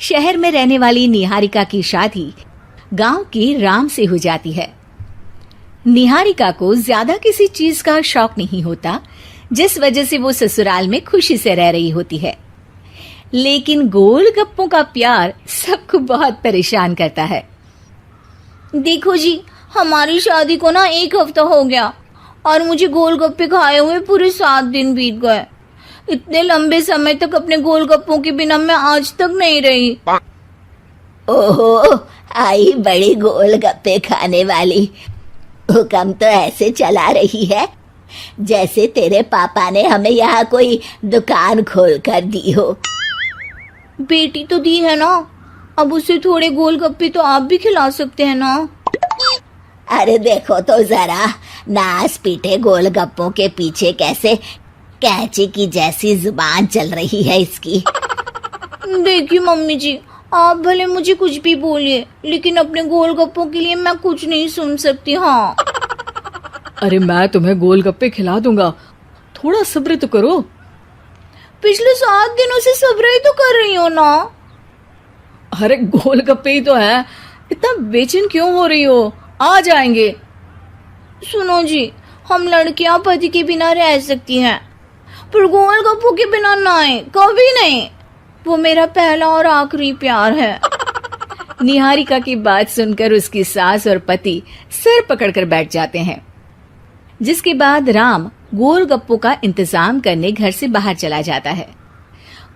शहर में रहने वाली निहारिका की शादी गांव के राम से हो जाती है। निहारिका को ज्यादा किसी चीज का शौक नहीं होता, जिस वजह से वो ससुराल में खुशी से रह रही होती है। लेकिन गोलगप्पों का प्यार सबको बहुत परेशान करता है। देखो जी, हमारी शादी को ना 1 हफ्ता हो गया और मुझे गोलगप्पे खाए हुए पूरे 7 दिन बीत गए। इतने लंबे समय तक अपने गोलगप्पों के बिना मैं आज तक नहीं रही। ओहो, आई बड़ी गोलगप्पे खाने वाली। हुक्म तो ऐसे चला रही है जैसे तेरे पापा ने हमें यहाँ कोई दुकान खोल कर दी हो। बेटी तो दी है ना, अब उसे थोड़े गोलगप्पे तो आप भी खिला सकते हैं ना। अरे देखो तो जरा, नास पीटे गोलगप्पों के पीछे कैसे कैंची की जैसी जुबान चल रही है इसकी। देखिए मम्मी जी, आप भले मुझे कुछ भी बोलिए, लेकिन अपने गोलगप्पों के लिए मैं कुछ नहीं सुन सकती। हाँ, अरे मैं तुम्हें गोलगप्पे खिला दूंगा, थोड़ा सब्र तो करो। पिछले 7 दिनों से सब्र ही तो कर रही हो ना। अरे गोलगप्पे ही तो है, इतना बेचैन क्यों हो रही हो? आ जाएंगे। सुनो जी, हम लड़कियां पति के बिना रह सकती हैं, पर गोलगप्पों के बिना नहीं, कभी नहीं। वो मेरा पहला और आखिरी प्यार है। निहारिका की बात सुनकर उसकी सास और पति सिर पकड़कर बैठ जाते हैं। जिसके बाद राम गोलगप्पों का इंतजाम करने घर से बाहर चला जाता है।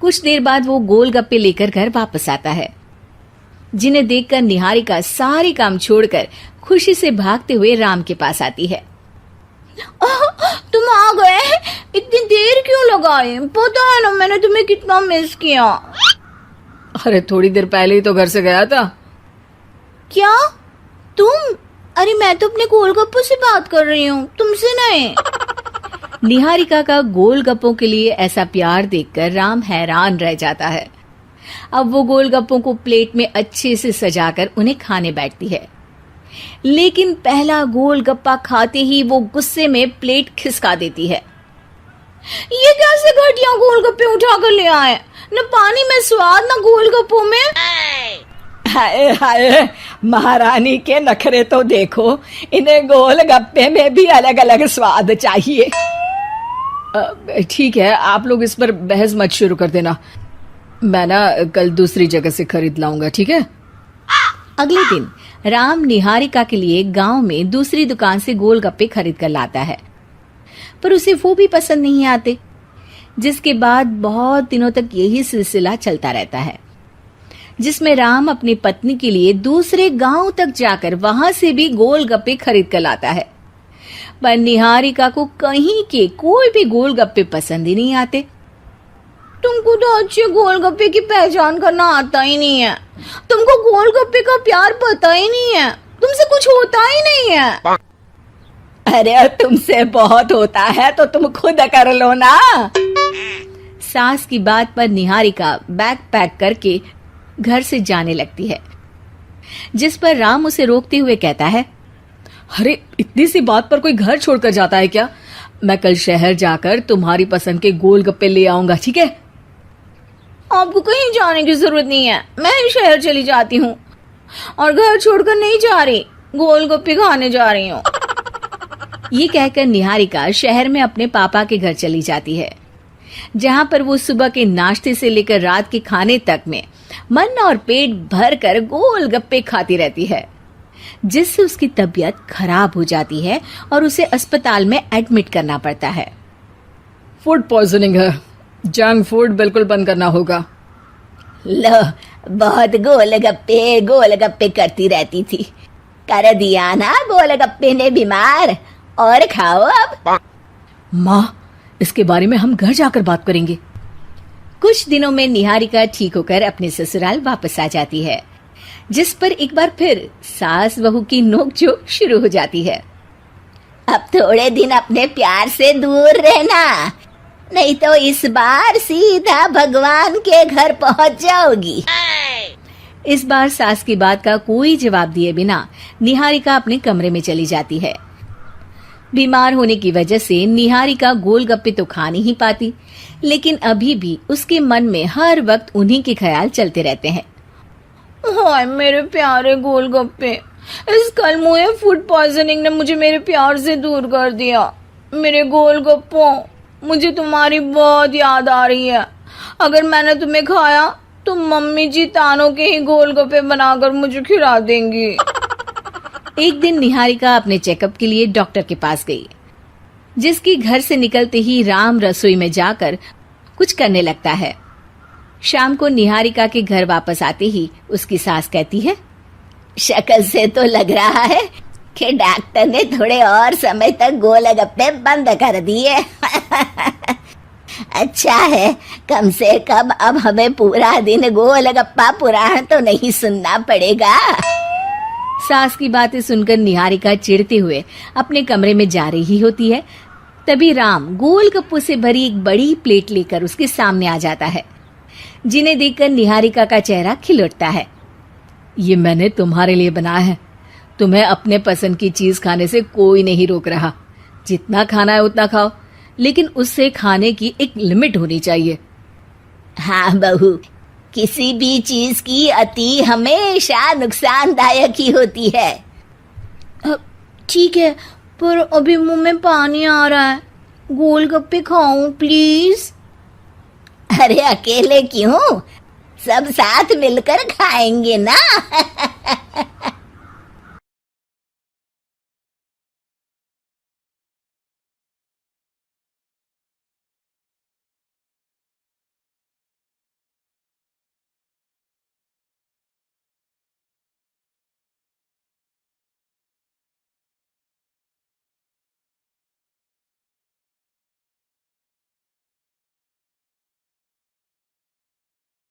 कुछ देर बाद वो गोलगप्पे लेकर घर वापस आता है, जिन्हें देखकर निहारिका सारे काम छोड़कर खुशी से भागते हुए राम के पास आती है। तुम आ गए? इतनी देर क्यों लगाई? पता है ना मैंने तुम्हें कितना मिस किया। अरे थोड़ी देर पहले ही तो घर से गया था। क्या तुम? अरे मैं तो अपने गोलगप्पों से बात कर रही हूँ, तुमसे नहीं। निहारिका का गोलगप्पों के लिए ऐसा प्यार देखकर राम हैरान रह जाता है। अब वो गोलगप्पों को प्लेट में अच्छे से सजाकर उन्हें खाने बैठती है। लेकिन पहला गोलगप्पा खाते ही वो गुस्से में प्लेट खिसका देती है। ये कैसे घटिया गोलगप्पे उठा कर ले आए? न पानी में स्वाद, न गोलगप्पों में। हाय हाय, महारानी के नखरे तो देखो, इन्हें गोलगप्पे में भी अलग अलग स्वाद चाहिए। ठीक है, आप लोग इस पर बहस मत शुरू कर देना। मैं ना कल दूसरी जगह से खरीद लाऊंगा, ठीक है? अगले दिन राम निहारिका के लिए गांव में दूसरी दुकान से गोलगप्पे खरीद कर लाता है, पर उसे वो भी पसंद नहीं आते। जिसके बाद बहुत दिनों तक यही सिलसिला चलता रहता है, जिसमें राम अपनी पत्नी के लिए दूसरे गांव तक जाकर वहां से भी गोलगप्पे खरीद कर लाता है। पर निहारिका को कहीं के कोई भी गोलगप्पे पसंद ही नहीं आते। तुमको तो अच्छे गोलगप्पे की पहचान करना आता ही नहीं है। तुमको गोलगप्पे का प्यार पता ही नहीं है। तुमसे कुछ होता ही नहीं है। अरे तुमसे बहुत होता है तो तुम खुद कर लो ना। सास की बात पर निहारिका बैग पैक करके घर से जाने लगती है, जिस पर राम उसे रोकते हुए कहता है, अरे इतनी सी बात पर कोई घर छोड़कर जाता है क्या? मैं कल शहर जाकर तुम्हारी पसंद के गोलगप्पे ले आऊंगा, ठीक है? आपको कहीं जाने की जरूरत नहीं है, मैं ही शहर चली जाती हूँ और घर छोड़कर नहीं जा रही, गोलगप्पे खाने जा रही हूँ। ये कहकर निहारिका शहर में अपने पापा के घर चली जाती है, जहाँ पर वो सुबह के नाश्ते से लेकर रात के खाने तक में मन और पेट भर कर गोलगप्पे खाती रहती है, जिससे उसकी तबीयत खराब हो जाती है और उसे अस्पताल में एडमिट करना पड़ता है। फूड पॉइजनिंग है, जंक फूड बिल्कुल बंद करना होगा। लो, बहुत गोलगप्पे गोलगप्पे करती रहती थी, कर दिया ना गोलगप्पे ने बीमार। और खाओ अब। माँ, इसके बारे में हम घर जाकर बात करेंगे। कुछ दिनों में निहारिका ठीक होकर अपने ससुराल वापस आ जाती है, जिस पर एक बार फिर सास बहू की नोकझोंक शुरू हो जाती है। अब थोड़े दिन अपने प्यार से दूर रहना, नहीं तो इस बार सीधा भगवान के घर पहुंच जाओगी। इस बार सास की बात का कोई जवाब दिए बिना निहारिका अपने कमरे में चली जाती है। बीमार होने की वजह से निहारिका गोलगप्पे तो खा नहीं पाती, लेकिन अभी भी उसके मन में हर वक्त उन्हीं के ख्याल चलते रहते हैं। हाय मेरे प्यारे गोलगप्पे, इस कल मुझे फूड पॉइजनिंग ने मुझे मेरे प्यार से दूर कर दिया। मेरे गोलगप्पों, मुझे तुम्हारी बहुत याद आ रही है। अगर मैंने तुम्हें खाया तो मम्मी जी तानों के ही गोलगप्पे बनाकर मुझे खिला देंगी। एक दिन निहारिका अपने चेकअप के लिए डॉक्टर के पास गई, जिसकी घर से निकलते ही राम रसोई में जाकर कुछ करने लगता है। शाम को निहारिका के घर वापस आते ही उसकी सास कहती है, शक्ल से तो लग रहा है कि डॉक्टर ने थोड़े और समय तक गोलगप्पे बंद कर दिए। अच्छा है, कम से कम अब हमें पूरा दिन गोलगप्पा पुराण तो नहीं सुनना पड़ेगा। सास की बातें सुनकर निहारिका चिढ़ते हुए अपने कमरे में जा रही होती है। तभी राम गोलगप्पों से भरी एक बड़ी प्लेट लेकर उसके सामने आ जाता है, जिन्हें देखकर निहारिका का चेहरा खिल उठता है। ये मैंने तुम्हारे लिए बनाया है। तुम्हें अपने पसंद की चीज खाने से कोई नहीं रोक रहा। जितना खाना है उतना खाओ, लेकिन उससे खाने की एक लिमिट होनी चाहिए। हाँ बहू, किसी भी चीज की अति हमेशा नुकसानदायक ही होती है। ठीक है, पर अभी मुंह में पानी आ रहा है। गोलगप्पे खाऊं प्लीज? अरे अकेले क्यों, सब साथ मिलकर खाएंगे ना।